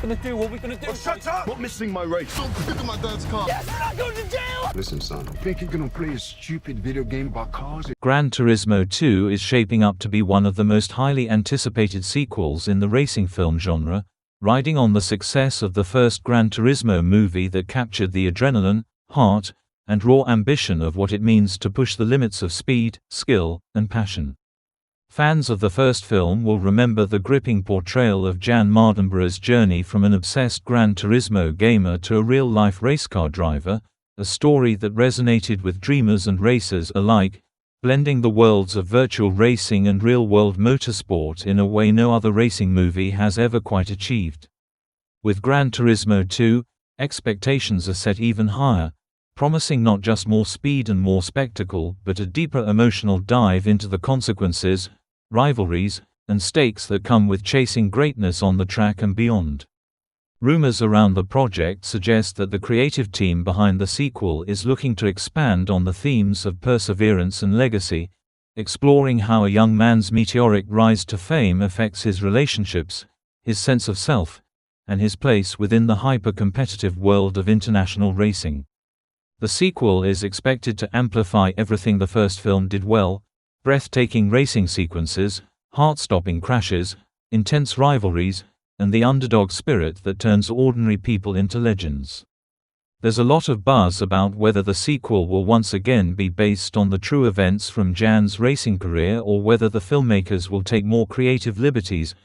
gonna do? What are we gonna do? Oh, shut up! Not missing my race. Don't pick up my dad's car. Yes, we're not going to jail! Listen, son, I think you're gonna play a stupid video game about cars. Gran Turismo 2 is shaping up to be one of the most highly anticipated sequels in the racing film genre, riding on the success of the first Gran Turismo movie that captured the adrenaline, heart, and raw ambition of what it means to push the limits of speed, skill, and passion. Fans of the first film will remember the gripping portrayal of Jann Mardenborough's journey from an obsessed Gran Turismo gamer to a real-life racecar driver, a story that resonated with dreamers and racers alike, blending the worlds of virtual racing and real-world motorsport in a way no other racing movie has ever quite achieved. With Gran Turismo 2, expectations are set even higher, promising not just more speed and more spectacle but a deeper emotional dive into the consequences, rivalries, and stakes that come with chasing greatness on the track and beyond. Rumors around the project suggest that the creative team behind the sequel is looking to expand on the themes of perseverance and legacy, exploring how a young man's meteoric rise to fame affects his relationships, his sense of self, and his place within the hyper-competitive world of international racing. The sequel is expected to amplify everything the first film did well: breathtaking racing sequences, heart-stopping crashes, intense rivalries, and the underdog spirit that turns ordinary people into legends. There's a lot of buzz about whether the sequel will once again be based on the true events from Jann's racing career or whether the filmmakers will take more creative liberties,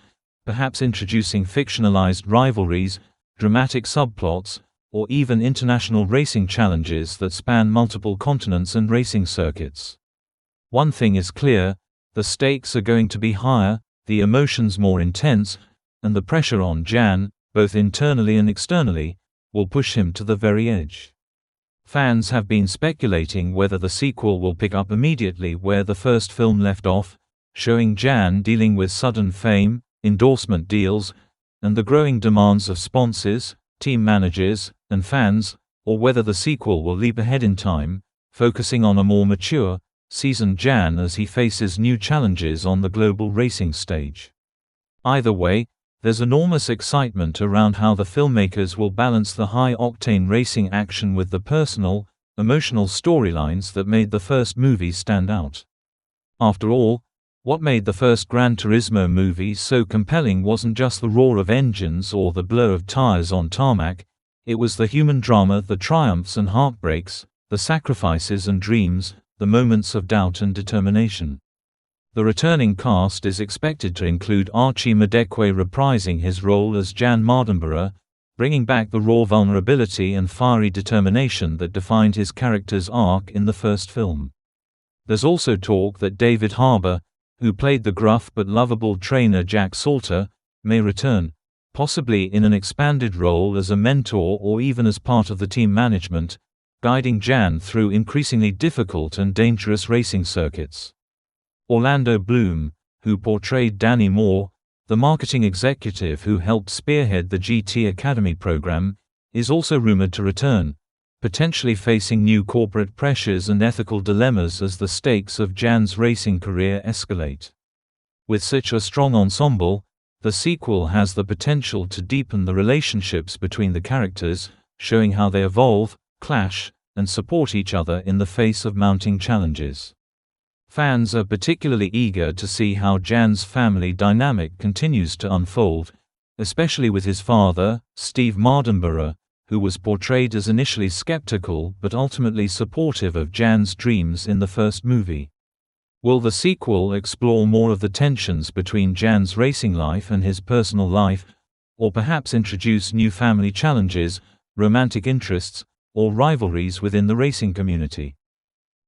perhaps introducing fictionalized rivalries, dramatic subplots, or even international racing challenges that span multiple continents and racing circuits. One thing is clear: the stakes are going to be higher, the emotions more intense, and the pressure on Jann, both internally and externally, will push him to the very edge. Fans have been speculating whether the sequel will pick up immediately where the first film left off, showing Jann dealing with sudden fame, endorsement deals, and the growing demands of sponsors, team managers, and fans, or whether the sequel will leap ahead in time, focusing on a more mature, seasoned Jann as he faces new challenges on the global racing stage. Either way, there's enormous excitement around how the filmmakers will balance the high-octane racing action with the personal, emotional storylines that made the first movie stand out. After all, what made the first Gran Turismo movie so compelling wasn't just the roar of engines or the blow of tires on tarmac, it was the human drama, the triumphs and heartbreaks, the sacrifices and dreams, the moments of doubt and determination. The returning cast is expected to include Archie Madekwe reprising his role as Jann Mardenborough, bringing back the raw vulnerability and fiery determination that defined his character's arc in the first film. There's also talk that David Harbour, who played the gruff but lovable trainer Jack Salter, may return, possibly in an expanded role as a mentor or even as part of the team management, guiding Jann through increasingly difficult and dangerous racing circuits. Orlando Bloom, who portrayed Danny Moore, the marketing executive who helped spearhead the GT Academy program, is also rumored to return, potentially facing new corporate pressures and ethical dilemmas as the stakes of Jann's racing career escalate. With such a strong ensemble, the sequel has the potential to deepen the relationships between the characters, showing how they evolve, clash, and support each other in the face of mounting challenges. Fans are particularly eager to see how Jann's family dynamic continues to unfold, especially with his father, Steve Mardenborough, who was portrayed as initially skeptical but ultimately supportive of Jann's dreams in the first movie. Will the sequel explore more of the tensions between Jann's racing life and his personal life, or perhaps introduce new family challenges, romantic interests, or rivalries within the racing community?